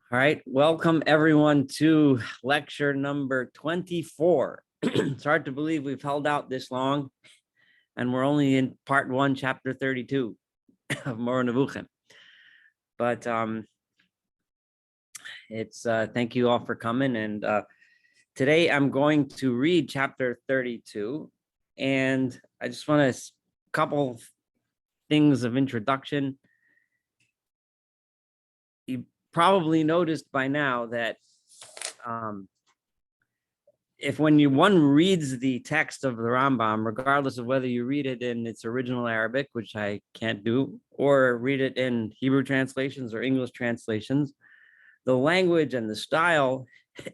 All right, welcome everyone to lecture number 24. It's hard to believe we've held out this long, and we're only in part 1, chapter 32 of Moreh Nevuchim. But it's thank you all for coming. And today I'm going to read chapter 32, and I just want to couple things of introduction. You probably noticed by now that if when one reads the text of the Rambam, regardless of whether you read it in its original Arabic, which I can't do, or read it in Hebrew translations or English translations, the language and the style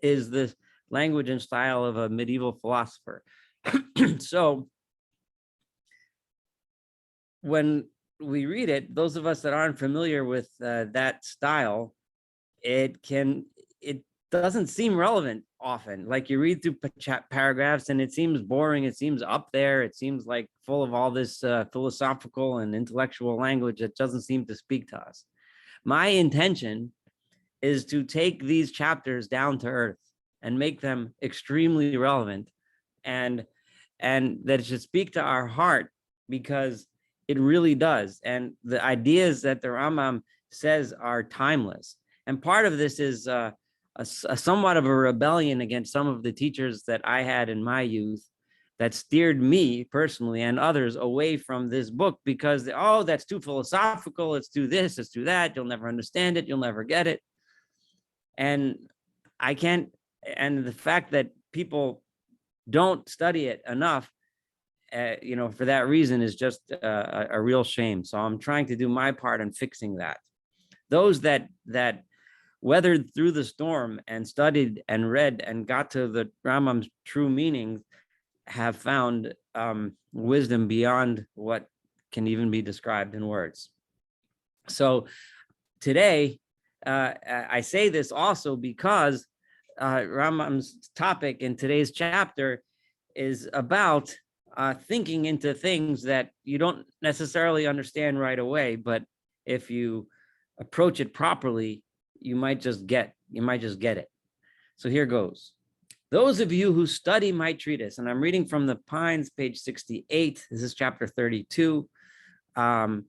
is the language and style of a medieval philosopher. So when we read it, those of us that aren't familiar with that style, it doesn't seem relevant often. Like you read through paragraphs and it seems boring. It seems up there. It seems like full of all this philosophical and intellectual language that doesn't seem to speak to us. My intention is to take these chapters down to earth and make them extremely relevant, and that it should speak to our heart, because it really does. And the ideas that the Rambam says are timeless. And part of this is a somewhat of a rebellion against some of the teachers that I had in my youth that steered me personally and others away from this book, because that's too philosophical, it's too this, it's too that, you'll never understand it, you'll never get it. And I can't, and the fact that people don't study it enough, for that reason is just a real shame. So I'm trying to do my part in fixing that. Those that weathered through the storm and studied and read and got to the Rambam's true meaning have found wisdom beyond what can even be described in words. So today, I say this also because Rambam's topic in today's chapter is about thinking into things that you don't necessarily understand right away, but if you approach it properly, you might just get it. So here goes. Those of you who study my treatise, and I'm reading from the Pines, page 68. This is chapter 32. And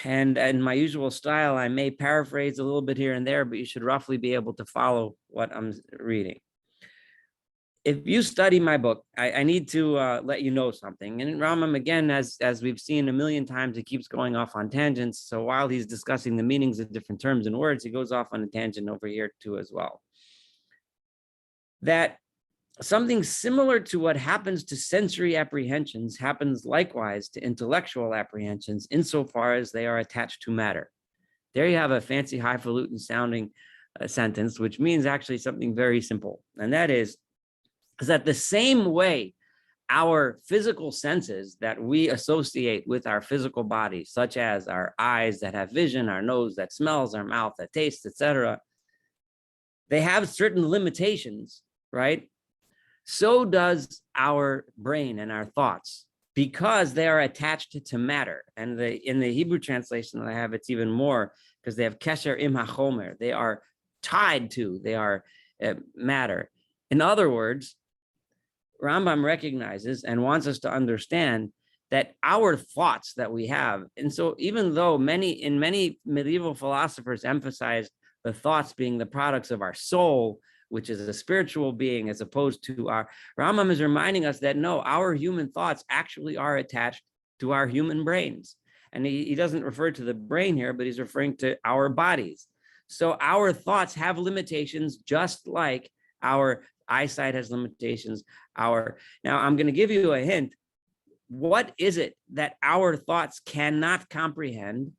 in my usual style, I may paraphrase a little bit here and there, but you should roughly be able to follow what I'm reading. If you study my book, I need to let you know something. And Rambam, again, as we've seen a million times, he keeps going off on tangents. So while he's discussing the meanings of different terms and words, he goes off on a tangent over here too as well. That something similar to what happens to sensory apprehensions happens likewise to intellectual apprehensions, insofar as they are attached to matter. There you have a fancy highfalutin sounding sentence, which means actually something very simple. And that is that the same way our physical senses that we associate with our physical body, such as our eyes that have vision, our nose that smells, our mouth that tastes, etc., they have certain limitations, right? So does our brain and our thoughts, because they are attached to matter. And in the Hebrew translation that I have, it's even more, because they have kesher im hachomer. They are tied to, they are matter. In other words, Rambam recognizes and wants us to understand that our thoughts that we have, and so even though many medieval philosophers emphasized the thoughts being the products of our soul, which is a spiritual being, as opposed to Rambam is reminding us that no, our human thoughts actually are attached to our human brains. And he doesn't refer to the brain here, but he's referring to our bodies. So our thoughts have limitations, just like our eyesight has limitations. Now I'm going to give you a hint. What is it that our thoughts cannot comprehend?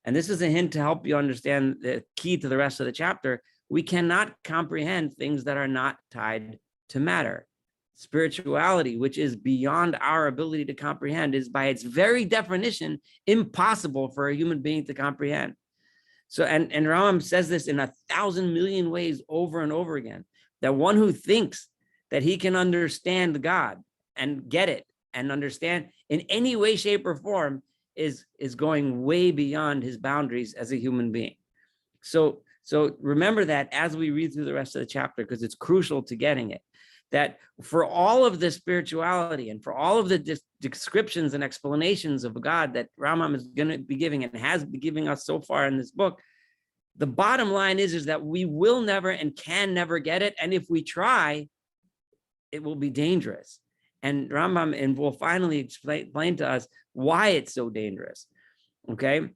And this is a hint to help you understand the key to the rest of the chapter. We cannot comprehend things that are not tied to matter. Spirituality, which is beyond our ability to comprehend, is by its very definition impossible for a human being to comprehend. So, and Rambam says this in 1,000 million ways over and over again, that one who thinks that he can understand God and get it and understand in any way, shape, or form is going way beyond his boundaries as a human being. So So remember that as we read through the rest of the chapter, because it's crucial to getting it, that for all of the spirituality and for all of the descriptions and explanations of God that Rambam is going to be giving and has been giving us so far in this book, the bottom line is that we will never and can never get it. And if we try, it will be dangerous. And Rambam will finally explain to us why it's so dangerous. Okay.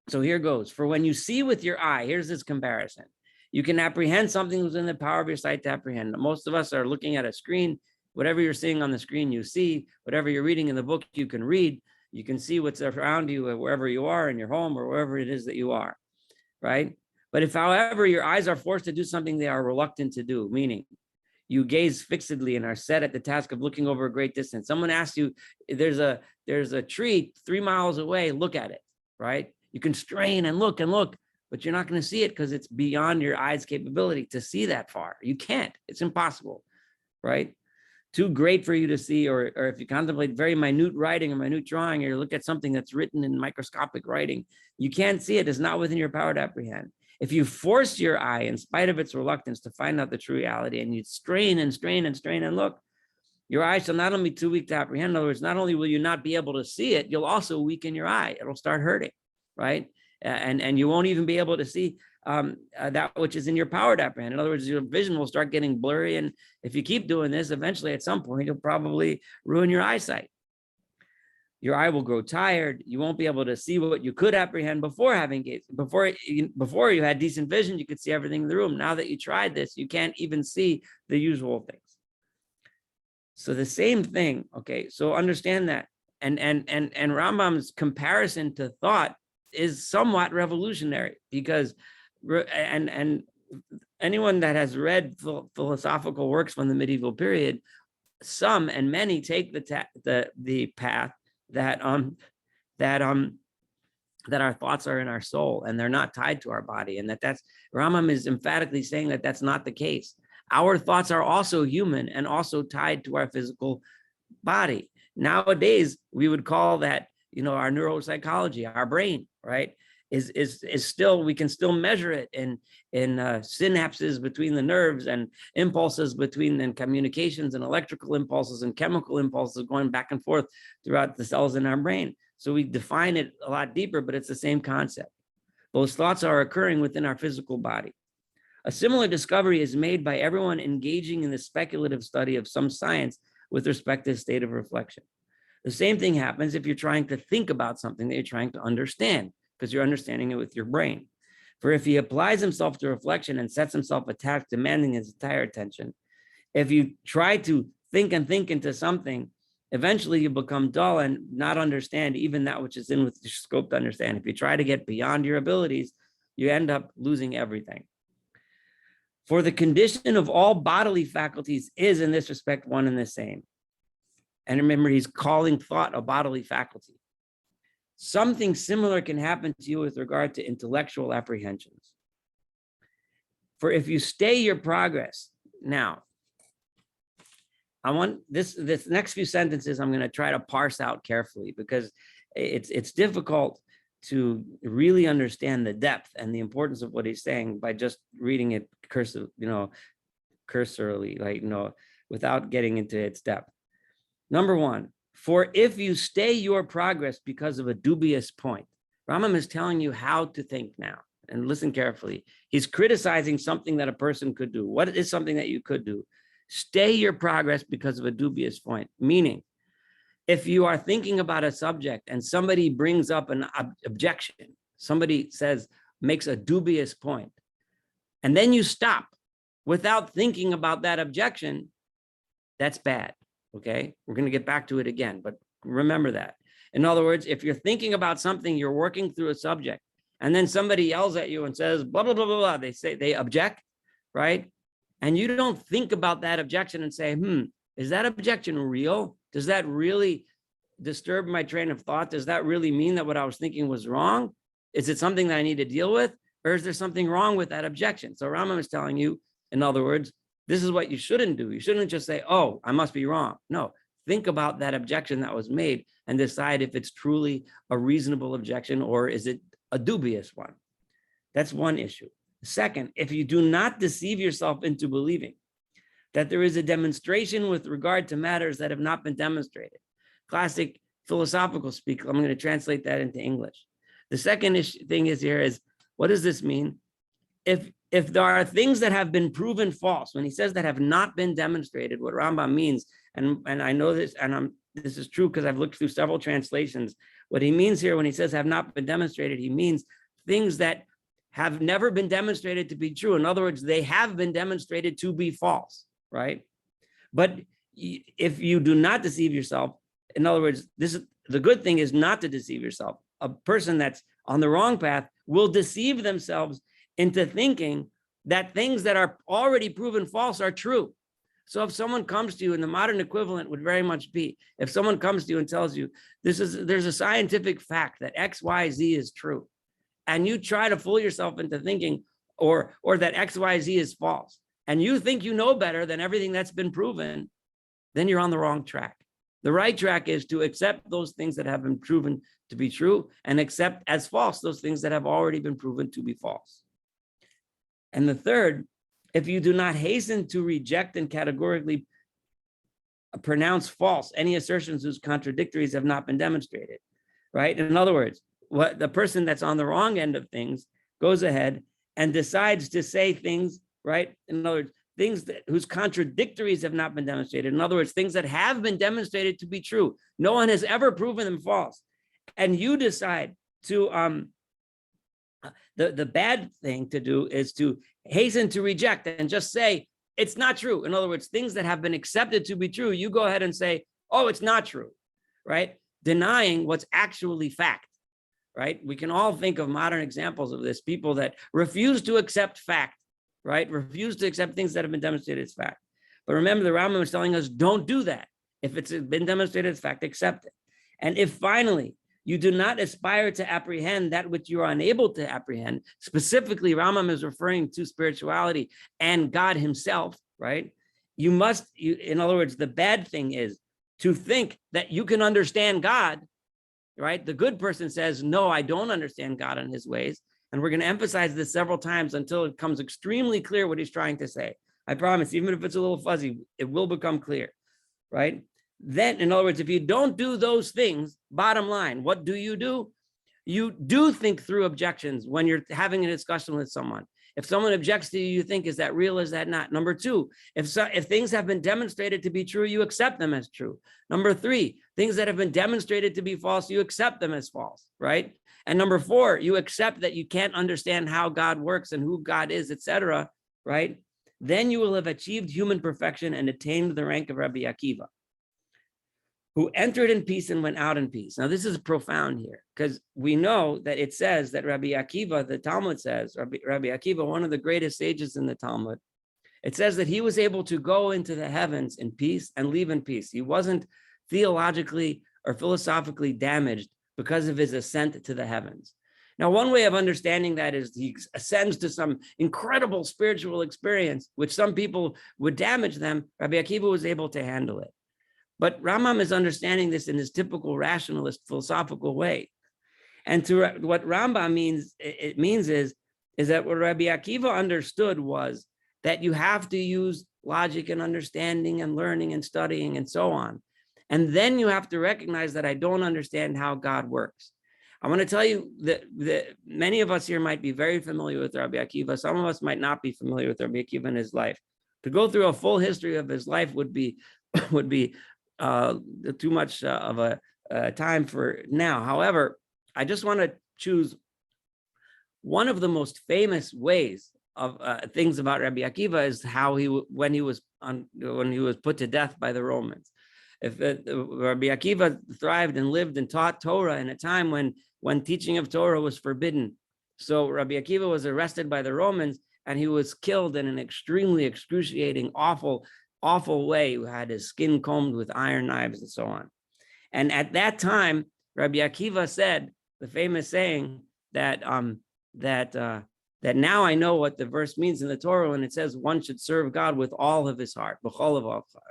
So here goes. For when you see with your eye, here's this comparison. You can apprehend something within the power of your sight to apprehend. Most of us are looking at a screen. Whatever you're seeing on the screen, you see. Whatever you're reading in the book, you can read. You can see what's around you, wherever you are, in your home or wherever it is that you are, right? But if, however, your eyes are forced to do something they are reluctant to do, meaning you gaze fixedly and are set at the task of looking over a great distance. Someone asks you, there's a tree 3 miles away, look at it, right? You can strain and look, but you're not going to see it because it's beyond your eyes' capability to see that far. You can't. It's impossible, right? Too great for you to see, or if you contemplate very minute writing or minute drawing, or you look at something that's written in microscopic writing, you can't see it. It's not within your power to apprehend. If you force your eye, in spite of its reluctance, to find out the true reality, and you strain and strain and strain and look, your eye shall not only be too weak to apprehend. In other words, not only will you not be able to see it, you'll also weaken your eye. It'll start hurting, right? And you won't even be able to see that which is in your power to apprehend. In other words, your vision will start getting blurry. And if you keep doing this, eventually at some point, you'll probably ruin your eyesight. Your eye will grow tired. You won't be able to see what you could apprehend before having gaze. Before you had decent vision, you could see everything in the room. Now that you tried this, you can't even see the usual things. So the same thing, okay? So understand that. And Rambam's comparison to thought is somewhat revolutionary, because and anyone that has read philosophical works from the medieval period, some and many take the path that our thoughts are in our soul and they're not tied to our body, and that's Rambam is emphatically saying that that's not the case. Our thoughts are also human and also tied to our physical body. Nowadays, we would call that, our neuropsychology, our brain, right, is still, we can still measure it in synapses between the nerves and impulses and communications and electrical impulses and chemical impulses going back and forth throughout the cells in our brain. So we define it a lot deeper, but it's the same concept. Those thoughts are occurring within our physical body. A similar discovery is made by everyone engaging in the speculative study of some science with respect to a state of reflection. The same thing happens if you're trying to think about something that you're trying to understand, because you're understanding it with your brain. For if he applies himself to reflection and sets himself a task demanding his entire attention, if you try to think into something, eventually you become dull and not understand even that which is in with your scope to understand. If you try to get beyond your abilities, you end up losing everything. For the condition of all bodily faculties is in this respect one and the same. And remember, he's calling thought a bodily faculty. Something similar can happen to you with regard to intellectual apprehensions. For if you stay your progress, now, I want this next few sentences, I'm going to try to parse out carefully, because it's difficult to really understand the depth and the importance of what he's saying by just reading it cursorily, without getting into its depth. Number one, for if you stay your progress because of a dubious point, Rambam is telling you how to think now, and listen carefully. He's criticizing something that a person could do. What is something that you could do? Stay your progress because of a dubious point, meaning if you are thinking about a subject and somebody brings up an objection, somebody makes a dubious point, and then you stop without thinking about that objection, that's bad. Okay, we're going to get back to it again, but remember that. In other words, if you're thinking about something, you're working through a subject, and then somebody yells at you and says, blah, blah, blah, blah, blah, they object, right? And you don't think about that objection and say, is that objection real? Does that really disturb my train of thought? Does that really mean that what I was thinking was wrong? Is it something that I need to deal with? Or is there something wrong with that objection? So Rambam is telling you, in other words, this is what you shouldn't do. You shouldn't just say, oh, I must be wrong. No, think about that objection that was made and decide if it's truly a reasonable objection or is it a dubious one. That's one issue. Second, if you do not deceive yourself into believing that there is a demonstration with regard to matters that have not been demonstrated. Classic philosophical speak. I'm going to translate that into English. The second thing is here is, what does this mean? If there are things that have been proven false, when he says that have not been demonstrated, what Rambam means, and I know this, and this is true because I've looked through several translations. What he means here when he says have not been demonstrated, he means things that have never been demonstrated to be true. In other words, they have been demonstrated to be false, right? But if you do not deceive yourself, in other words, this is the good thing is not to deceive yourself. A person that's on the wrong path will deceive themselves into thinking that things that are already proven false are true. So if someone comes to you, and the modern equivalent would very much be, if someone comes to you and tells you, there's a scientific fact that X, Y, Z is true, and you try to fool yourself into thinking, or that X, Y, Z is false, and you think you know better than everything that's been proven, then you're on the wrong track. The right track is to accept those things that have been proven to be true and accept as false those things that have already been proven to be false. And the third, if you do not hasten to reject and categorically pronounce false any assertions whose contradictories have not been demonstrated, right? In other words, what the person that's on the wrong end of things goes ahead and decides to say things, right? In other words, things whose contradictories have not been demonstrated. In other words, things that have been demonstrated to be true. No one has ever proven them false. And you decide to, the bad thing to do is to hasten to reject and just say, it's not true. In other words, things that have been accepted to be true, you go ahead and say, oh, it's not true, right? Denying what's actually fact, right? We can all think of modern examples of this, people that refuse to accept fact, right? Refuse to accept things that have been demonstrated as fact. But remember, the Rambam is telling us, don't do that. If it's been demonstrated as fact, accept it. And if finally you do not aspire to apprehend that which you are unable to apprehend, specifically Rambam is referring to spirituality and God himself, right? You must, in other words, the bad thing is to think that you can understand God, right? The good person says, no, I don't understand God and his ways. And we're going to emphasize this several times until it becomes extremely clear what he's trying to say. I promise, even if it's a little fuzzy, it will become clear, right? Then, in other words, if you don't do those things, bottom line, what do? You do think through objections when you're having a discussion with someone. If someone objects to you, you think, is that real? Is that not? Number two, if things have been demonstrated to be true, you accept them as true. Number three, things that have been demonstrated to be false, you accept them as false, right? And number four, you accept that you can't understand how God works and who God is, etc., right? Then you will have achieved human perfection and attained the rank of Rabbi Akiva, who entered in peace and went out in peace. Now, this is profound here, because we know that it says that Rabbi Akiva, the Talmud says, Rabbi Akiva, one of the greatest sages in the Talmud, it says that he was able to go into the heavens in peace and leave in peace. He wasn't theologically or philosophically damaged because of his ascent to the heavens. Now, one way of understanding that is he ascends to some incredible spiritual experience, which some people would damage them. Rabbi Akiva was able to handle it. But Rambam is understanding this in his typical rationalist philosophical way. And to what Rambam means, it means is that what Rabbi Akiva understood was that you have to use logic and understanding and learning and studying and so on. And then you have to recognize that I don't understand how God works. I want to tell you that many of us here might be very familiar with Rabbi Akiva. Some of us might not be familiar with Rabbi Akiva in his life. To go through a full history of his life would be too much of a time for now. However, I just want to choose one of the most famous ways of things about Rabbi Akiva is how when he was put to death by the Romans. Rabbi Akiva thrived and lived and taught Torah in a time when teaching of Torah was forbidden. So Rabbi Akiva was arrested by the Romans and he was killed in an extremely excruciating, awful way. He had his skin combed with iron knives and so on. And at that time, Rabbi Akiva said the famous saying that now I know what the verse means in the Torah when it says one should serve God with all of his heart,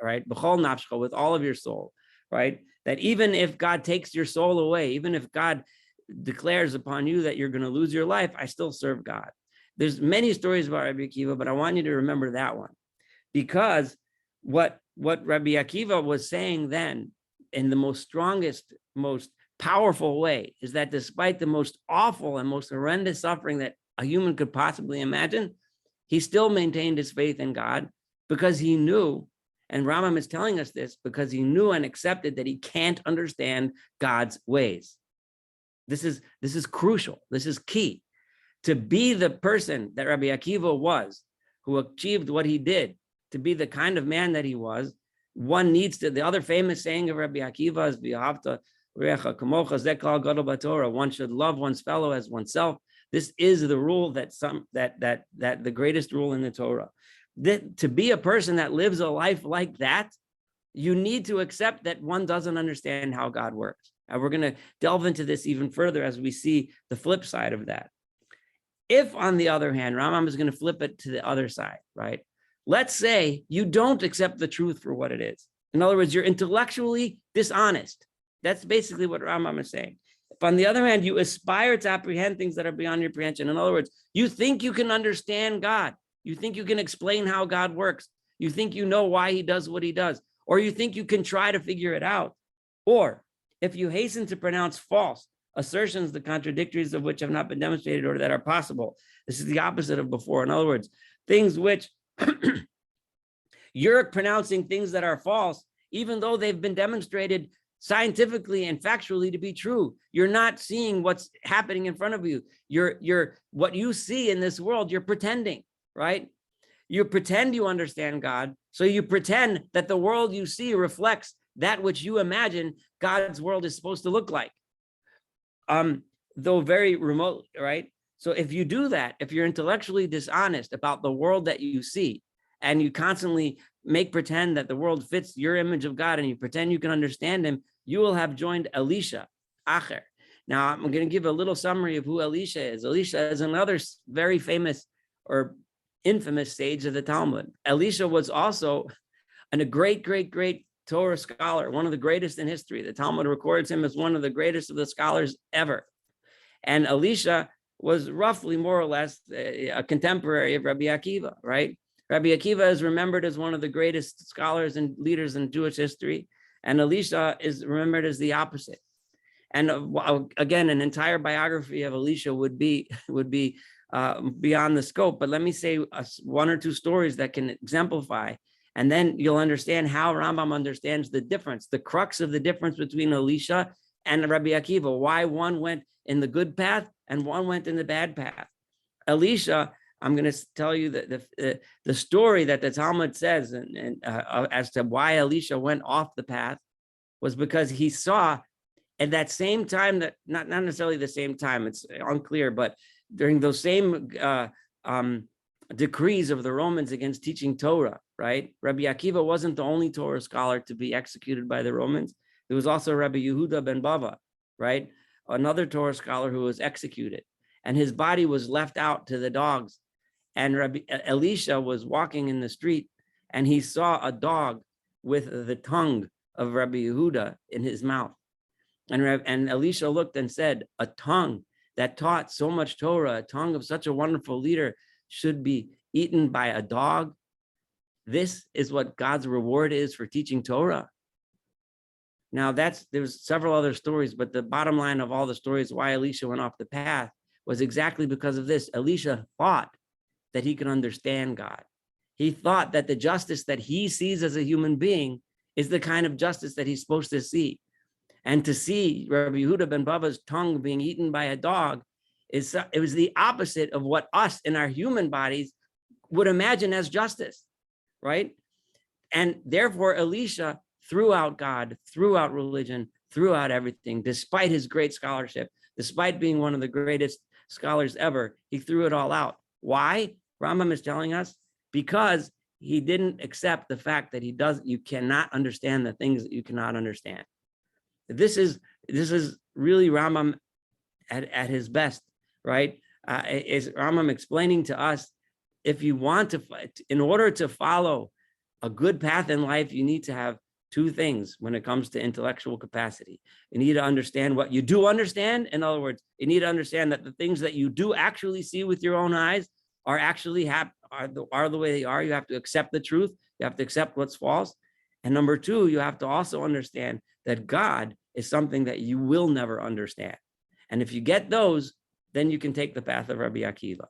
right? With all of your soul, right? That even if God takes your soul away, even if God declares upon you that you're going to lose your life, I still serve God. There's many stories about Rabbi Akiva, but I want you to remember that one, because what Rabbi Akiva was saying then in the most strongest, most powerful way is that despite the most awful and most horrendous suffering that a human could possibly imagine, he still maintained his faith in God because he knew, and Rambam is telling us this, because he knew and accepted that he can't understand God's ways. This is crucial. This is key. To be the person that Rabbi Akiva was, who achieved what he did, to be the kind of man that he was, one needs to, the other famous saying of Rabbi Akiva is, "V'ahavta recha kamocha zeh kol gadol b'Torah." One should love one's fellow as oneself. This is the rule that the greatest rule in the Torah. To be a person that lives a life like that, you need to accept that one doesn't understand how God works. And we're going to delve into this even further as we see the flip side of that. If, on the other hand, Rambam is going to flip it to the other side, right? Let's say you don't accept the truth for what it is. In other words, you're intellectually dishonest. That's basically what Rambam is saying. If, on the other hand, you aspire to apprehend things that are beyond your apprehension, in other words, you think you can understand God. You think you can explain how God works. You think you know why he does what he does. Or you think you can try to figure it out. Or if you hasten to pronounce false assertions, the contradictories of which have not been demonstrated or that are possible. This is the opposite of before. In other words, things which you're pronouncing things that are false, even though they've been demonstrated scientifically and factually to be true. You're not seeing what's happening in front of you. You're what you see in this world, you're pretending, right? You pretend you understand God. So you pretend that the world you see reflects that which you imagine God's world is supposed to look like. Though very remote, right? So if you do that, if you're intellectually dishonest about the world that you see, and you constantly make pretend that the world fits your image of God, and you pretend you can understand him, you will have joined Elisha, Acher. Now, I'm going to give a little summary of who Elisha is. Elisha is another very famous or infamous sage of the Talmud. Elisha was also a great Torah scholar, one of the greatest in history. The Talmud records him as one of the greatest of the scholars ever. And Elisha was roughly more or less a contemporary of Rabbi Akiva, right? Rabbi Akiva is remembered as one of the greatest scholars and leaders in Jewish history, and Elisha is remembered as the opposite. And again, an entire biography of Elisha would be beyond the scope. But let me say one or two stories that can exemplify, and then you'll understand how Rambam understands the difference, the crux of the difference between Elisha and Rabbi Akiva, why one went in the good path and one went in the bad path. Elisha, I'm going to tell you the story that the Talmud says as to why Elisha went off the path was because he saw at that same time, that not necessarily the same time, it's unclear, but during those same decrees of the Romans against teaching Torah, right? Rabbi Akiva wasn't the only Torah scholar to be executed by the Romans. There was also Rabbi Yehuda ben Bava, right? Another Torah scholar who was executed, and his body was left out to the dogs. And Rabbi Elisha was walking in the street, and he saw a dog with the tongue of Rabbi Yehuda in his mouth. And Elisha looked and said, a tongue that taught so much Torah, a tongue of such a wonderful leader, should be eaten by a dog. This is what God's reward is for teaching Torah. Now there's several other stories, but the bottom line of all the stories why Elisha went off the path was exactly because of this. Elisha thought that he could understand God. He thought that the justice that he sees as a human being is the kind of justice that he's supposed to see. And to see Rabbi Yehuda ben Bava's tongue being eaten by a dog, it was the opposite of what us in our human bodies would imagine as justice, right? And therefore, Elisha threw out God, threw out religion, threw out everything, despite his great scholarship, despite being one of the greatest scholars ever, he threw it all out. Why? Rambam is telling us because he didn't accept the fact that you cannot understand the things that you cannot understand. This is really Rambam at his best, right? Is Rambam explaining to us, if you want to, in order to follow a good path in life, you need to have two things when it comes to intellectual capacity. You need to understand what you do understand. In other words, you need to understand that the things that you do actually see with your own eyes are actually are the way they are. You have to accept the truth. You have to accept what's false. And number two, you have to also understand that God is something that you will never understand. And if you get those, then you can take the path of Rabbi Akiva.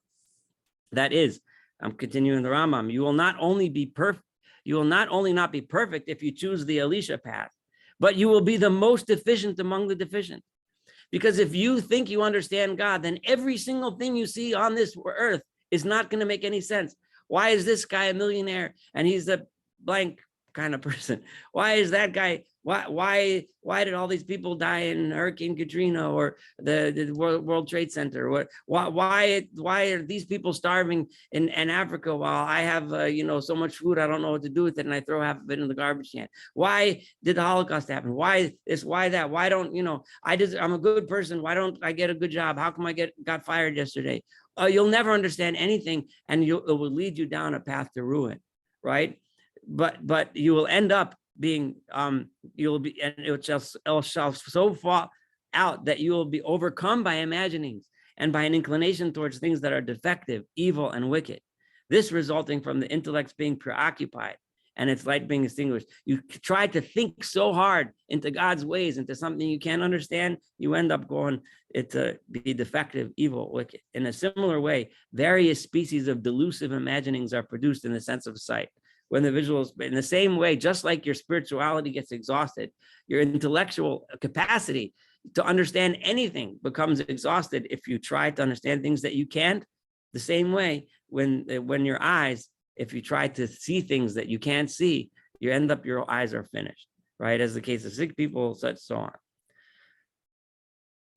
That is, I'm continuing the Rambam. You will not only be perfect, you will not only not be perfect if you choose the Elisha path, but you will be the most deficient among the deficient. Because if you think you understand God, then every single thing you see on this earth is not going to make any sense. Why is this guy a millionaire and he's a blank kind of person? Why is that guy? Why did all these people die in Hurricane Katrina or the World Trade Center? Why are these people starving in Africa while I have so much food I don't know what to do with it and I throw half of it in the garbage can? Why did the Holocaust happen? Why this? Why that? Why don't I'm a good person? Why don't I get a good job? How come I got fired yesterday? You'll never understand anything, and it will lead you down a path to ruin, right? But you will end up being you'll be, and it shall so fall out that you will be overcome by imaginings and by an inclination towards things that are defective, evil, and wicked. This resulting from the intellect's being preoccupied and its light being extinguished. You try to think so hard into God's ways, into something you can't understand, you end up going to be defective, evil, wicked. In a similar way, various species of delusive imaginings are produced in the sense of sight. When the visuals, in the same way, just like your spirituality gets exhausted, your intellectual capacity to understand anything becomes exhausted if you try to understand things that you can't. The same way, when your eyes, if you try to see things that you can't see, your eyes are finished, right? As the case of sick people, such so on.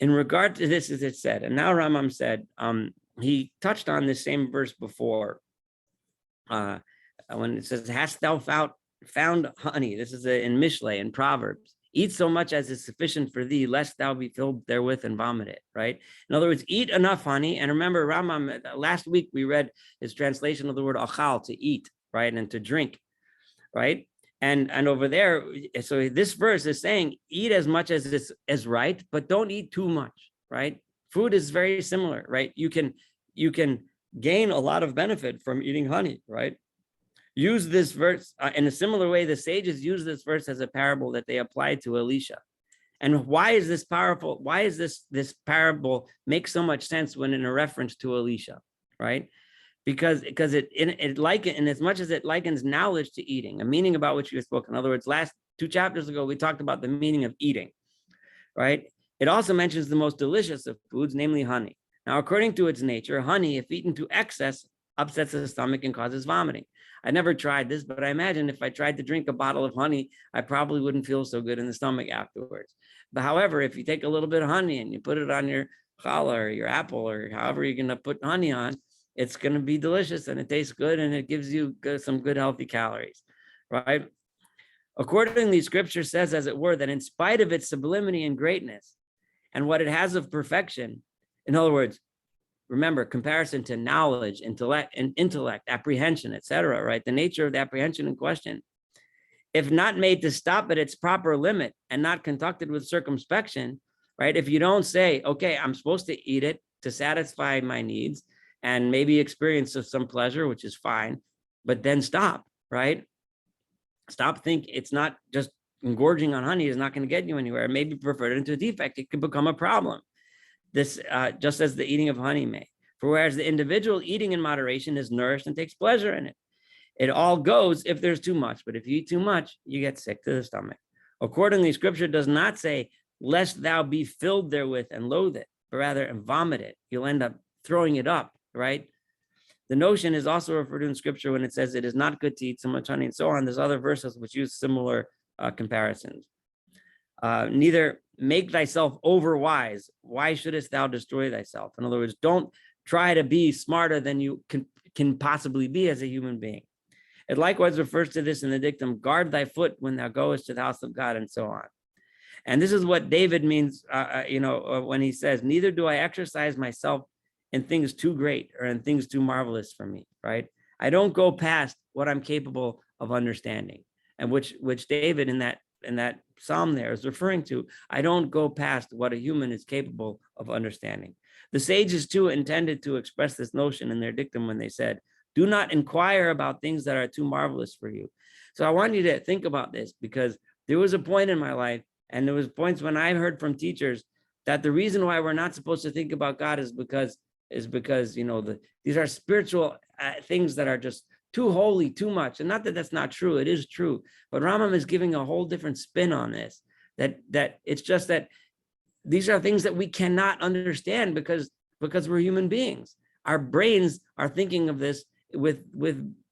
In regard to this, as it said, and now Rambam said, he touched on this same verse before, when it says, hast thou found honey? This is in Mishlei, in Proverbs. Eat so much as is sufficient for thee, lest thou be filled therewith and vomit it, right? In other words, eat enough honey. And remember, Rambam, last week we read his translation of the word achal, to eat, right? And to drink, right? And over there, so this verse is saying, eat as much as is right, but don't eat too much, right? Food is very similar, right? You can gain a lot of benefit from eating honey, right? Use this verse in a similar way. The sages use this verse as a parable that they applied to Elisha. And why is this powerful? Why is this parable make so much sense when in a reference to Elisha, right? Because in as much as it likens knowledge to eating, a meaning about which you spoke. In other words, last 2 chapters ago, we talked about the meaning of eating, right? It also mentions the most delicious of foods, namely honey. Now, according to its nature, honey, if eaten to excess, upsets the stomach and causes vomiting. I never tried this, but I imagine if I tried to drink a bottle of honey, I probably wouldn't feel so good in the stomach afterwards. But however, if you take a little bit of honey and you put it on your challah or your apple or however you're going to put honey on, it's going to be delicious and it tastes good and it gives you some good healthy calories, right? Accordingly, scripture says, as it were, that in spite of its sublimity and greatness and what it has of perfection, in other words, remember, comparison to knowledge, intellect, apprehension, etc., right? The nature of the apprehension in question, if not made to stop at its proper limit and not conducted with circumspection, right? If you don't say, okay, I'm supposed to eat it to satisfy my needs and maybe experience some pleasure, which is fine, but then stop, right? Stop, think it's not just engorging on honey is not going to get you anywhere. Maybe pervert it into a defect. It could become a problem. This just as the eating of honey may. For whereas the individual eating in moderation is nourished and takes pleasure in it. It all goes if there's too much, but if you eat too much, you get sick to the stomach. Accordingly, scripture does not say, lest thou be filled therewith and loathe it, but rather and vomit it. You'll end up throwing it up, right? The notion is also referred to in scripture when it says it is not good to eat so much honey and so on. There's other verses which use similar comparisons. Neither make thyself over wise. Why shouldest thou destroy thyself? In other words, don't try to be smarter than you can possibly be as a human being. It likewise refers to this in the dictum, guard thy foot when thou goest to the house of God, and so on. And this is what David means, when he says, neither do I exercise myself in things too great or in things too marvelous for me, right? I don't go past what I'm capable of understanding. And which David in that psalm there is referring to. I don't go past what a human is capable of understanding. The sages too intended to express this notion in their dictum when they said, do not inquire about things that are too marvelous for you. So I want you to think about this, because there was a point in my life, and there was points when I heard from teachers that the reason why we're not supposed to think about God is because these are spiritual things that are just too holy, too much. And not that that's not true, it is true, but Rambam is giving a whole different spin on this, that it's just that these are things that we cannot understand because we're human beings. Our brains are thinking of this with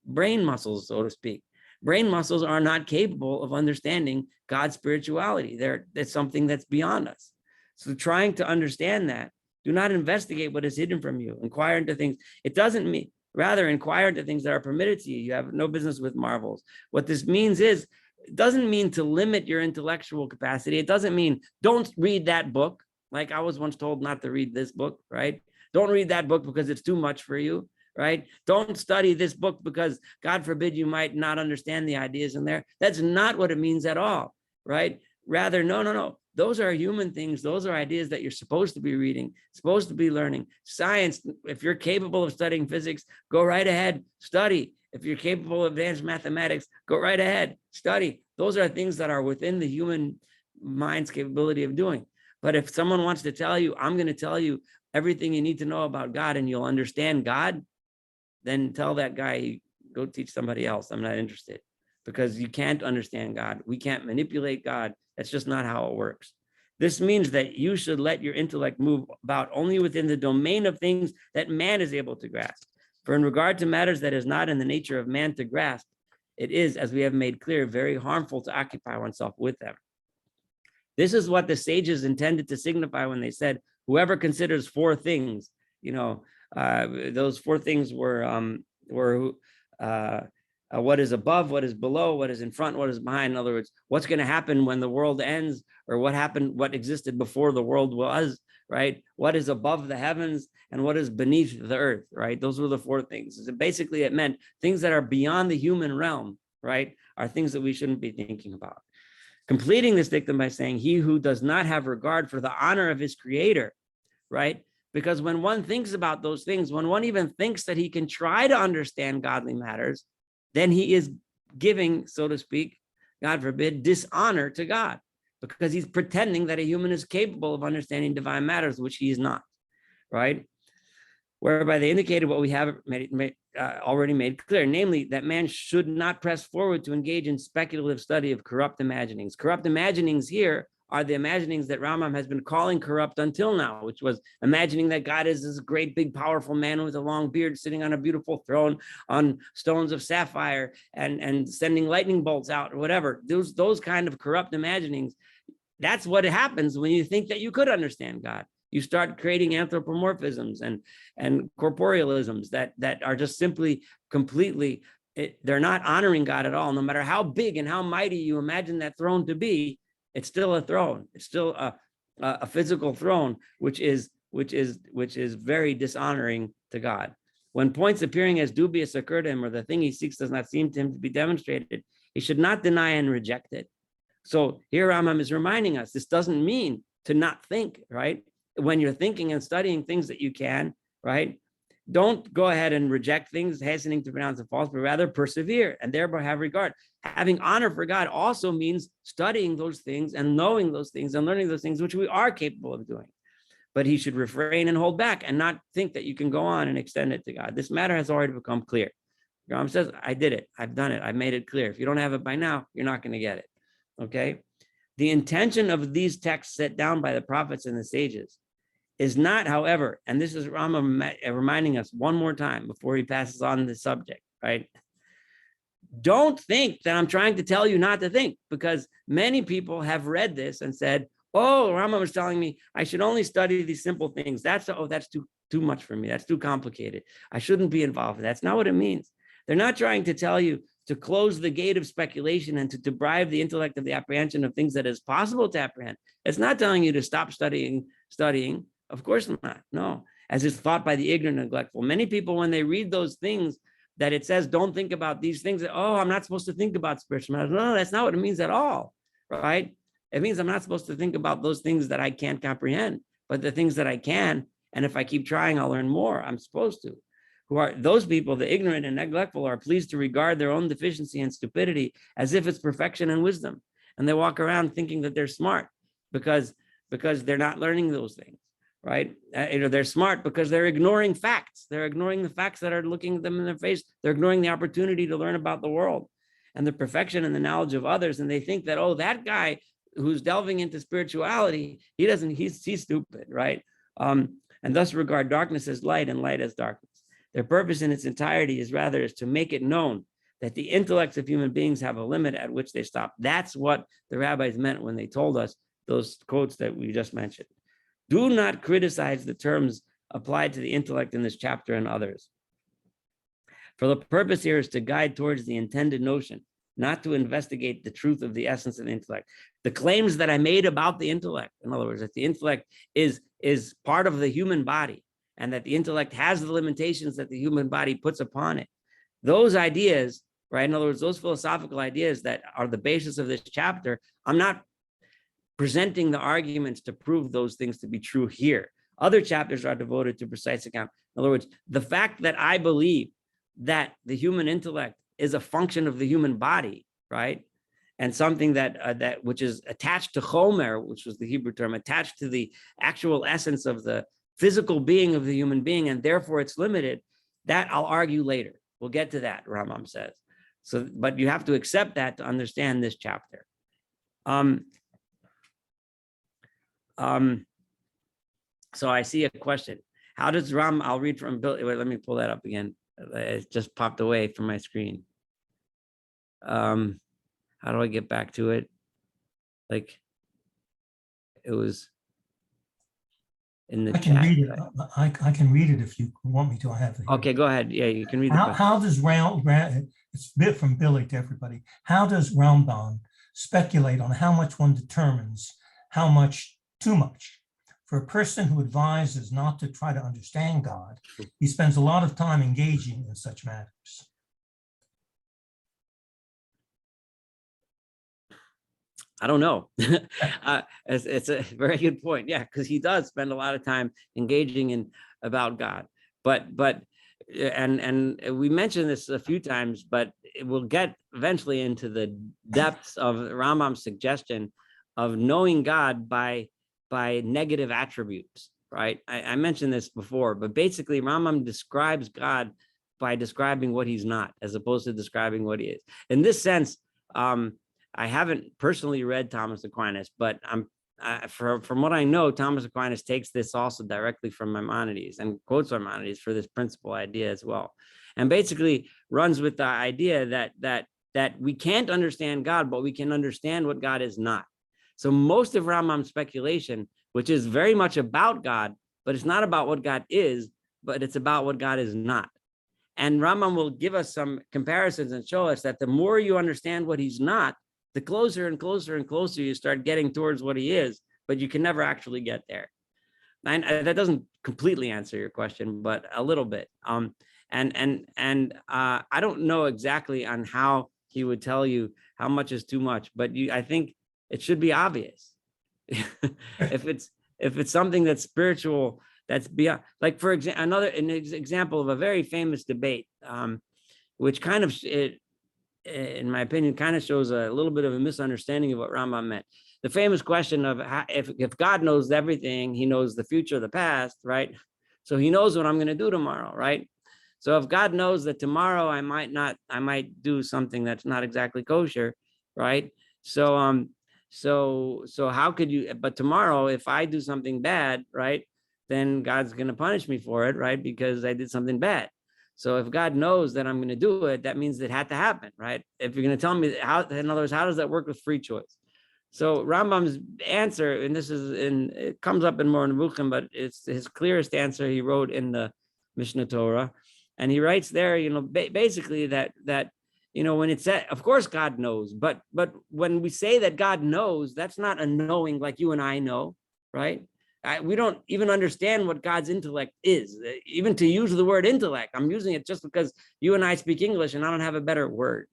brain muscles, so to speak. Brain muscles are not capable of understanding God's spirituality. It's something that's beyond us. So trying to understand that, do not investigate what is hidden from you. Inquire into things. It doesn't mean, rather inquire into things that are permitted to you. You have no business with marvels. What this means is, it doesn't mean to limit your intellectual capacity. It doesn't mean don't read that book. Like I was once told not to read this book, right? Don't read that book because it's too much for you, right? Don't study this book because God forbid you might not understand the ideas in there. That's not what it means at all, right? Rather, no. Those are human things. Those are ideas that you're supposed to be reading, supposed to be learning. Science, if you're capable of studying physics, go right ahead, study. If you're capable of advanced mathematics, go right ahead, study. Those are things that are within the human mind's capability of doing. But if someone wants to tell you, I'm going to tell you everything you need to know about God and you'll understand God, then tell that guy, go teach somebody else. I'm not interested, because you can't understand God. We can't manipulate God. That's just not how it works. This means that you should let your intellect move about only within the domain of things that man is able to grasp. For in regard to matters that is not in the nature of man to grasp, it is, as we have made clear, very harmful to occupy oneself with them. This is what the sages intended to signify when they said, whoever considers four things, those four things were what is above, what is below, what is in front, what is behind. In other words, what's going to happen when the world ends, or what existed before the world was, right? What is above the heavens and what is beneath the earth, right? Those were the four things. So basically, it meant things that are beyond the human realm, right, are things that we shouldn't be thinking about. Completing this dictum by saying, he who does not have regard for the honor of his creator, right? Because when one thinks about those things, when one even thinks that he can try to understand godly matters, then he is giving, so to speak, God forbid, dishonor to God, because he's pretending that a human is capable of understanding divine matters, which he is not, right? Whereby they indicated what we have already made clear, namely that man should not press forward to engage in speculative study of corrupt imaginings. Corrupt imaginings here are the imaginings that Rambam has been calling corrupt until now, which was imagining that God is this great, big, powerful man with a long beard sitting on a beautiful throne on stones of sapphire and sending lightning bolts out or whatever. Those kind of corrupt imaginings, that's what happens when you think that you could understand God. You start creating anthropomorphisms and corporealisms that are just simply completely, they're not honoring God at all. No matter how big and how mighty you imagine that throne to be, it's still a throne. It's still a physical throne, which is very dishonoring to God. When points appearing as dubious occur to him, or the thing he seeks does not seem to him to be demonstrated, he should not deny and reject it. So here Rambam is reminding us, this doesn't mean to not think, right? When you're thinking and studying things that you can, right? Don't go ahead and reject things, hastening to pronounce them false, but rather persevere and thereby have regard. Having honor for God also means studying those things and knowing those things and learning those things, which we are capable of doing. But he should refrain and hold back and not think that you can go on and extend it to God. This matter has already become clear. Rambam says, I did it. I've done it. I've made it clear. If you don't have it by now, you're not going to get it. Okay? The intention of these texts set down by the prophets and the sages is not, however, and this is Rambam reminding us one more time before he passes on the subject, right? Don't think that I'm trying to tell you not to think, because many people have read this and said, oh, Rambam is telling me I should only study these simple things. That's too much for me. That's too complicated. I shouldn't be involved. That's not what it means. They're not trying to tell you to close the gate of speculation and to deprive the intellect of the apprehension of things that is possible to apprehend. It's not telling you to stop studying. Of course not. No, as is thought by the ignorant and neglectful. Many people, when they read those things that it says, don't think about these things, I'm not supposed to think about spiritual matters. No, that's not what it means at all. right? It means I'm not supposed to think about those things that I can't comprehend, but the things that I can. And if I keep trying, I'll learn more. I'm supposed to. Who are those people, the ignorant and neglectful, are pleased to regard their own deficiency and stupidity as if it's perfection and wisdom. And they walk around thinking that they're smart because they're not learning those things, right? They're smart because they're ignoring facts. They're ignoring the facts that are looking at them in their face. They're ignoring the opportunity to learn about the world and the perfection and the knowledge of others. And they think that, oh, that guy who's delving into spirituality, he's stupid, right? And thus regard darkness as light and light as darkness. Their purpose in its entirety is to make it known that the intellects of human beings have a limit at which they stop. That's what the rabbis meant when they told us those quotes that we just mentioned. Do not criticize the terms applied to the intellect in this chapter and others. For the purpose here is to guide towards the intended notion, not to investigate the truth of the essence of the intellect. The claims that I made about the intellect, in other words, that the intellect is part of the human body, and that the intellect has the limitations that the human body puts upon it. Those ideas, right? In other words, those philosophical ideas that are the basis of this chapter, I'm not presenting the arguments to prove those things to be true here. Other chapters are devoted to precise account. In other words, the fact that I believe that the human intellect is a function of the human body, right? And something that which is attached to chomer, which was the Hebrew term, attached to the actual essence of the physical being of the human being, and therefore it's limited, that I'll argue later. We'll get to that, Rambam says. So, but you have to accept that to understand this chapter. So I see a question. How does I'll read from Bill. Wait, let me pull that up again. It just popped away from my screen. How do I get back to it? Like, it was in the chat. Read it. I can read it if you want me to. I have it. Okay, go ahead. Yeah, you can read How does it's a bit from Billy to everybody. How does Rambam speculate on how much one determines how much too much? For a person who advises not to try to understand God, he spends a lot of time engaging in such matters. I don't know. It's a very good point. Yeah, because he does spend a lot of time engaging in about God. But and we mentioned this a few times, but we'll get eventually into the depths of Rambam's suggestion of knowing God by negative attributes, right? I mentioned this before, but basically Rambam describes God by describing what he's not, as opposed to describing what he is. In this sense, I haven't personally read Thomas Aquinas, but from what I know, Thomas Aquinas takes this also directly from Maimonides and quotes Maimonides for this principal idea as well, and basically runs with the idea that we can't understand God, but we can understand what God is not. So most of Rambam's speculation, which is very much about God, but it's not about what God is, but it's about what God is not. And Rambam will give us some comparisons and show us that the more you understand what he's not, the closer and closer and closer you start getting towards what he is, but you can never actually get there. And that doesn't completely answer your question, but a little bit. I don't know exactly on how he would tell you how much is too much, but I think it should be obvious. if it's something that's spiritual, that's beyond, like for example, an example of a very famous debate, which kind of, in my opinion, kind of shows a little bit of a misunderstanding of what Rambam meant. The famous question of how, if God knows everything, he knows the future, the past, right? So he knows what I'm going to do tomorrow, right? So if God knows that tomorrow I might do something that's not exactly kosher, right? So how could you, but tomorrow, if I do something bad, right, then God's going to punish me for it, right? Because I did something bad. So if God knows that I'm going to do it, that means it had to happen, right? If you're going to tell me how, in other words, how does that work with free choice? So Rambam's answer, and it comes up in more in Nebuchim, but it's his clearest answer he wrote in the Mishnah Torah. And he writes there, basically that, when it's said, of course God knows, but when we say that God knows, that's not a knowing like you and I know, right? We don't even understand what God's intellect is. Even to use the word intellect, I'm using it just because you and I speak English and I don't have a better word.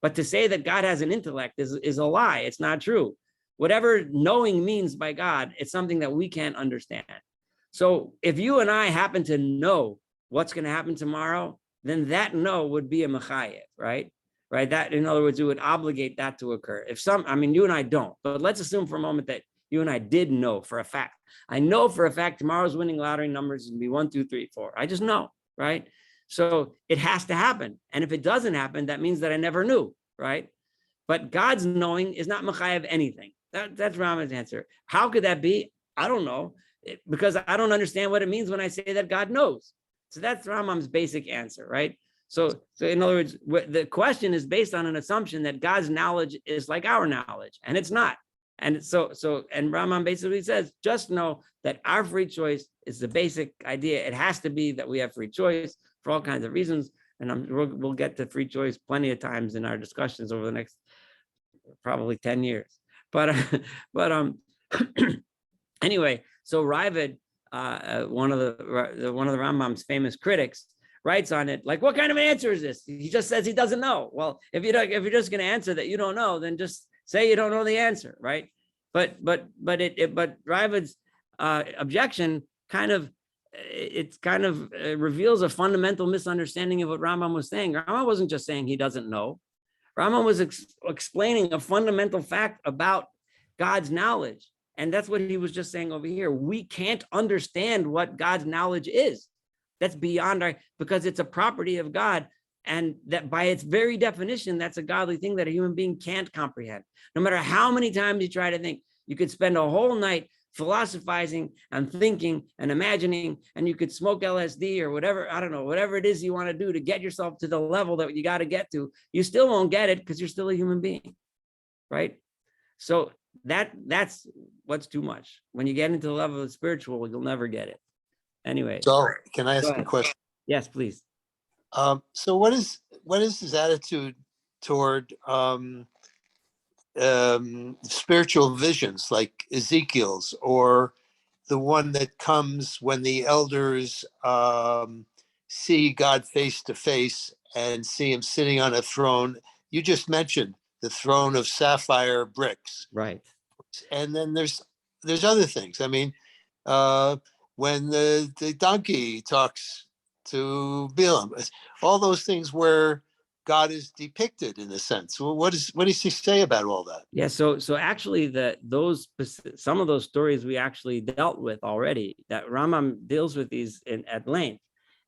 But to say that God has an intellect is a lie. It's not true. Whatever knowing means by God, it's something that we can't understand. So if you and I happen to know what's going to happen tomorrow, then that no would be a mechayev, right? Right. That, in other words, it would obligate that to occur. You and I don't, but let's assume for a moment that you and I did know for a fact. I know for a fact tomorrow's winning lottery numbers is going to be 1, 2, 3, 4. I just know, right? So it has to happen. And if it doesn't happen, that means that I never knew, right? But God's knowing is not mechayev anything. That's Rambam's answer. How could that be? I don't know, because I don't understand what it means when I say that God knows. So that's Rambam's basic answer, right? So in other words, the question is based on an assumption that God's knowledge is like our knowledge, and it's not. And and Rambam basically says, just know that our free choice is the basic idea. It has to be that we have free choice for all kinds of reasons. And we'll get to free choice plenty of times in our discussions over the next probably 10 years. But anyway, so Ravid, one of the Rambam's famous critics, writes on it like, what kind of an answer is this? He just says he doesn't know. Well, if you're just going to answer that you don't know, then just say you don't know the answer, right? But Ravid's objection kind of reveals a fundamental misunderstanding of what Rambam was saying. Rambam wasn't just saying he doesn't know. Rambam was explaining a fundamental fact about God's knowledge. And that's what he was just saying over here. We can't understand what God's knowledge is. That's beyond because it's a property of God. And that by its very definition, that's a godly thing that a human being can't comprehend. No matter how many times you try to think, you could spend a whole night philosophizing and thinking and imagining, and you could smoke LSD or whatever, I don't know, whatever it is you want to do to get yourself to the level that you got to get to, you still won't get it because you're still a human being, right? So that's what's too much. When you get into the level of spiritual, you'll never get it. Anyway. So can I ask a question? Yes, please. So what is his attitude toward spiritual visions like Ezekiel's, or the one that comes when the elders see God face to face and see him sitting on a throne? You just mentioned the throne of sapphire bricks. Right. And then there's other things. I mean, when the donkey talks to Balaam, all those things where God is depicted in a sense. Well, what does he say about all that? Yeah, so actually some of those stories we actually dealt with already. That Rambam deals with these at length,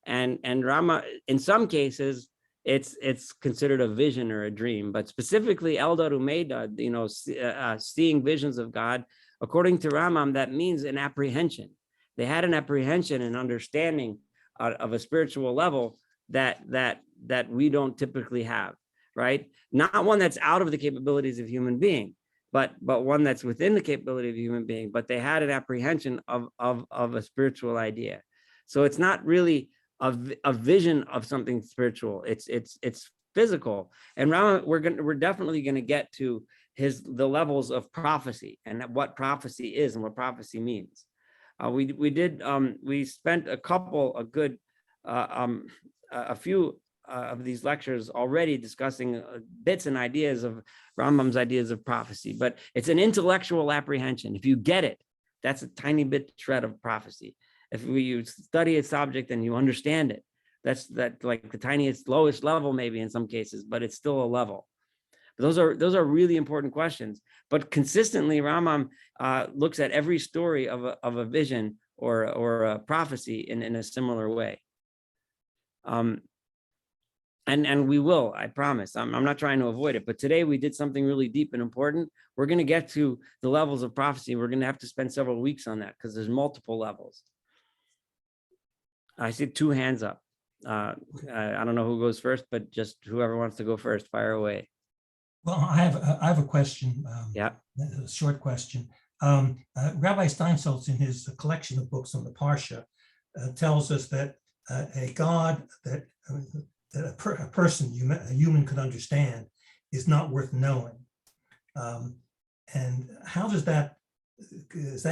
and Rama in some cases it's considered a vision or a dream, but specifically Eldad Umeida, seeing visions of God, according to Rambam, that means an apprehension. They had an apprehension and understanding of a spiritual level that we don't typically have, right? Not one that's out of the capabilities of human being, but one that's within the capability of a human being. But they had an apprehension of a spiritual idea. So it's not really a vision of something spiritual. It's physical. And Rama, we're definitely going to get to the levels of prophecy and what prophecy is and what prophecy means. We spent a few of these lectures already discussing bits and ideas of Rambam's ideas of prophecy, but it's an intellectual apprehension. If you get it, that's a tiny bit shred of prophecy. If you study its subject and you understand it, that's like the tiniest, lowest level maybe in some cases, but it's still a level. But those are really important questions. But consistently, Rambam looks at every story of a vision or a prophecy in a similar way. And we will, I promise. I'm not trying to avoid it, but today we did something really deep and important. We're going to get to the levels of prophecy. We're going to have to spend several weeks on that because there's multiple levels. I see 2 hands up. I don't know who goes first, but just whoever wants to go first, fire away. Well, I have a question. Yeah. A short question. Rabbi Steinsaltz, in his collection of books on the Parsha, tells us that a God that a human could understand is not worth knowing. And how is that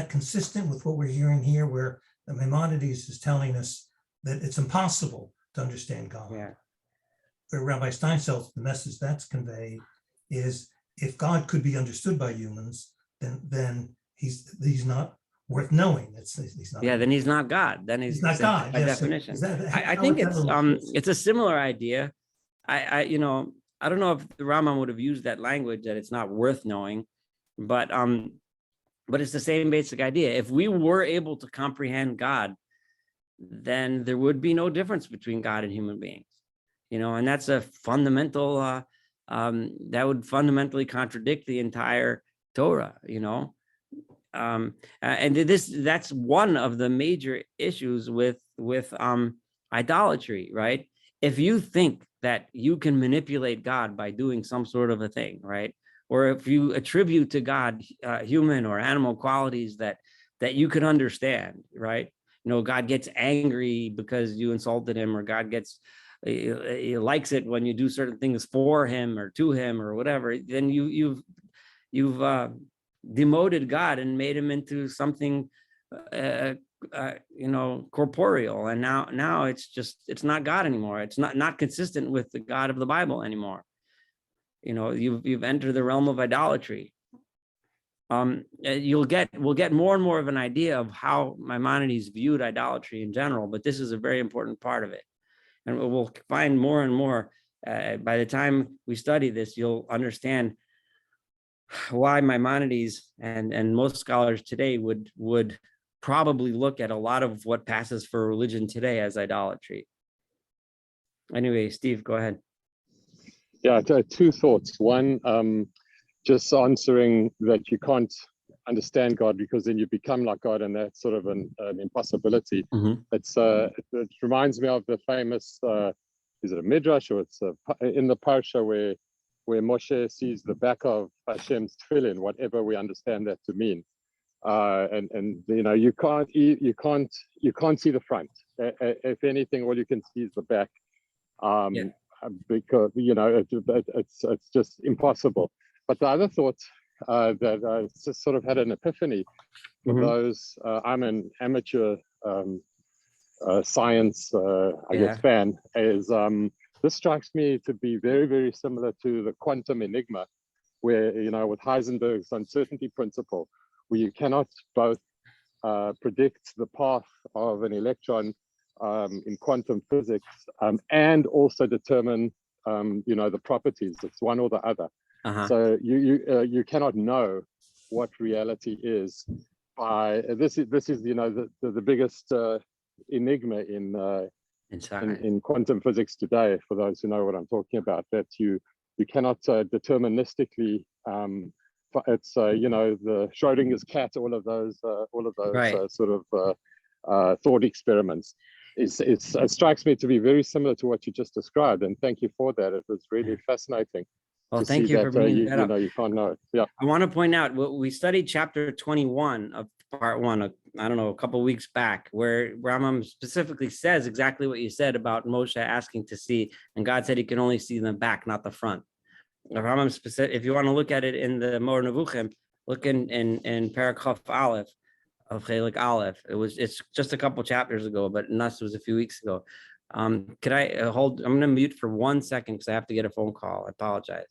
consistent with what we're hearing here, where Maimonides is telling us that it's impossible to understand God? Yeah. for Rabbi Steinself, the message that's conveyed is if God could be understood by humans, then he's not worth knowing. He's not. Yeah, then he's not God. Then He's not God. by Yes. So definition. is that, I how think is that related? it's a similar idea. I don't know if the Rambam would have used that language that it's not worth knowing, but it's the same basic idea. If we were able to comprehend God, then there would be no difference between God and human beings, and that's a fundamental, that would fundamentally contradict the entire Torah, and that's one of the major issues with idolatry, right? If you think that you can manipulate God by doing some sort of a thing, right? Or if you attribute to God human or animal qualities that you could understand, right? God gets angry because you insulted him, or God gets he likes it when you do certain things for him or to him or whatever. Then you've demoted God and made him into something corporeal, and now it's not God anymore. It's not consistent with the God of the Bible anymore. You've entered the realm of idolatry. We'll get more and more of an idea of how Maimonides viewed idolatry in general, but this is a very important part of it, and we'll find more and more by the time we study this. You'll understand why Maimonides and most scholars today would probably look at a lot of what passes for religion today as idolatry. Anyway, Steve, go ahead. Yeah, two thoughts. One, just answering that you can't understand God because then you become like God, and that's sort of an impossibility. Mm-hmm. It reminds me of the famous, is it a midrash or it's in the parsha where Moshe sees the back of Hashem's tefillin, whatever we understand that to mean, and you can't see the front. If anything, all you can see is the back, because it's just impossible. But the other thought that I just sort of had an epiphany for those. I'm an amateur science, I guess, fan. Is this strikes me to be very, very similar to the quantum enigma, where with Heisenberg's uncertainty principle, where you cannot both predict the path of an electron in quantum physics and also determine the properties. It's one or the other. So you cannot know what reality is by this is the biggest enigma in quantum physics today, for those who know what I'm talking about, that you cannot deterministically it's the Schrodinger's cat, all of those Right. sort of thought experiments. It strikes me to be very similar to what you just described, and thank you for that. It was really fascinating. Well, thank you for bringing that up. You can't know. Yeah. I want to point out, we studied chapter 21 of part 1, a couple of weeks back, where Rambam specifically says exactly what you said about Moshe asking to see, and God said he can only see the back, not the front. Rambam specific, if you want to look at it in the Mor Nevuchim, look in Perek Chaf Aleph of Chelik Aleph. It's just a couple chapters ago, but Nas was a few weeks ago. Could I hold? I'm going to mute for 1 second because I have to get a phone call. I apologize.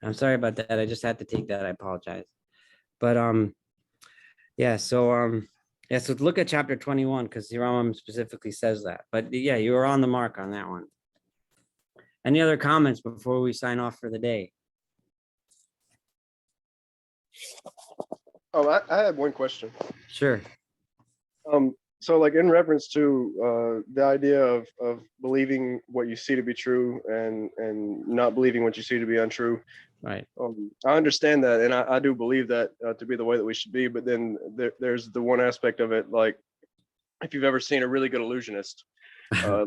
I'm sorry about that. I just had to take that. I apologize. But so look at chapter 21 because the Rambam specifically says that. But yeah, you were on the mark on that one. Any other comments before we sign off for the day? Oh, I have one question. Sure. So like in reference to the idea of believing what you see to be true and not believing what you see to be untrue. Right. I understand that, and I do believe that to be the way that we should be. But then there's the one aspect of it, like if you've ever seen a really good illusionist. I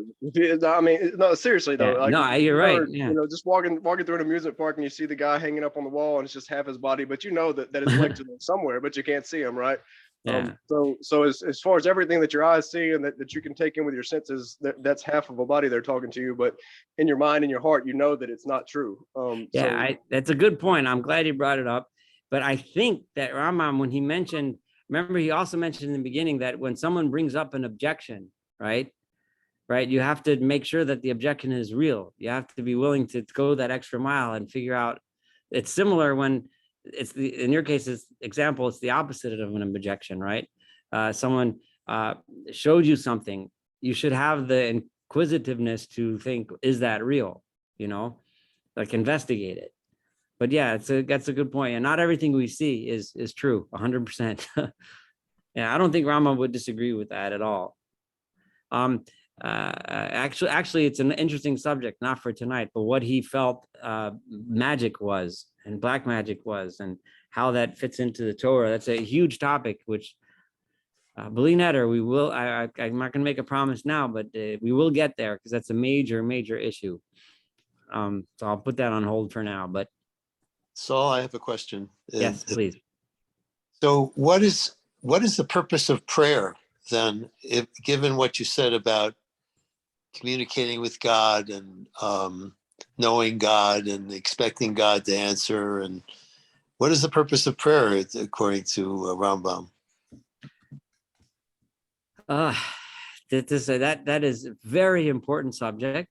mean, no, seriously though. Yeah. Like, No, you're right. Yeah. You know, just walking through an amusement park and you see the guy hanging up on the wall and it's just half his body, but you know that his legs are somewhere, but you can't see him, right? Yeah. So as far as everything that your eyes see and that you can take in with your senses, that's half of a body they're talking to you, but in your mind and your heart, you know that it's not true. That's a good point. I'm glad you brought it up. But I think that Rambam, when he mentioned, remember, he also mentioned in the beginning that when someone brings up an objection, right, you have to make sure that the objection is real. You have to be willing to go that extra mile and figure out. It's similar when it's in your case, it's the opposite of an objection, right? Someone showed you something. You should have the inquisitiveness to think, is that real? You know, like investigate it. But yeah, that's a good point. And not everything we see is true 100%. Yeah, I don't think Rambam would disagree with that at all. Actually, it's an interesting subject, not for tonight, but what he felt magic was and black magic was and how that fits into the Torah. That's a huge topic, which believe netter, we will. I'm not going to make a promise now, but we will get there because that's a major issue. So I'll put that on hold for now. But Saul, I have a question. Yes, please. So what is the purpose of prayer then, if given what you said about communicating with God and knowing God and expecting God to answer, and what is the purpose of prayer according to Rambam? That is a very important subject,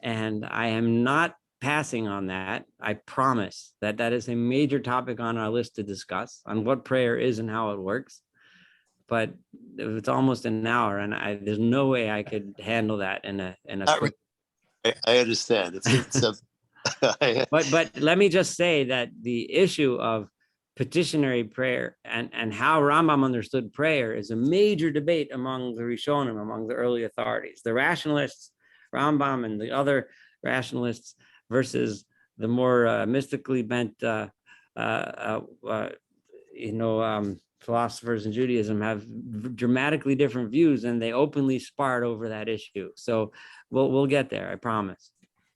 and I am not passing on that. I promise that is a major topic on our list to discuss on what prayer is and how it works. But it's almost an hour, and there's no way I could handle that in a. I understand. But let me just say that the issue of petitionary prayer and how Rambam understood prayer is a major debate among the Rishonim, among the early authorities, the rationalists, Rambam and the other rationalists, versus the more mystically bent, philosophers in Judaism have dramatically different views, and they openly sparred over that issue. So we'll get there, I promise.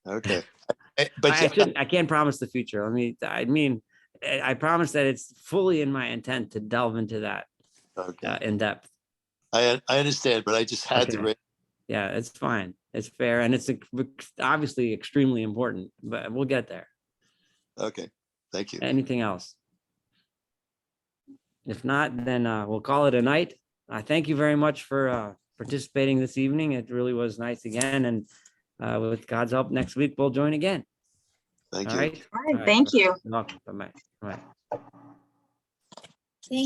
Okay. But I can't promise the future. I promise that it's fully in my intent to delve into that in depth. I understand, but I just had to. Yeah, it's fine. It's fair, and it's obviously extremely important. But we'll get there. Okay, thank you. Anything else? If not, then we'll call it a night. Thank you very much for participating this evening. It really was nice again. And with God's help, next week we'll join again. Thank you. All right. All right. Thank you. Bye-bye.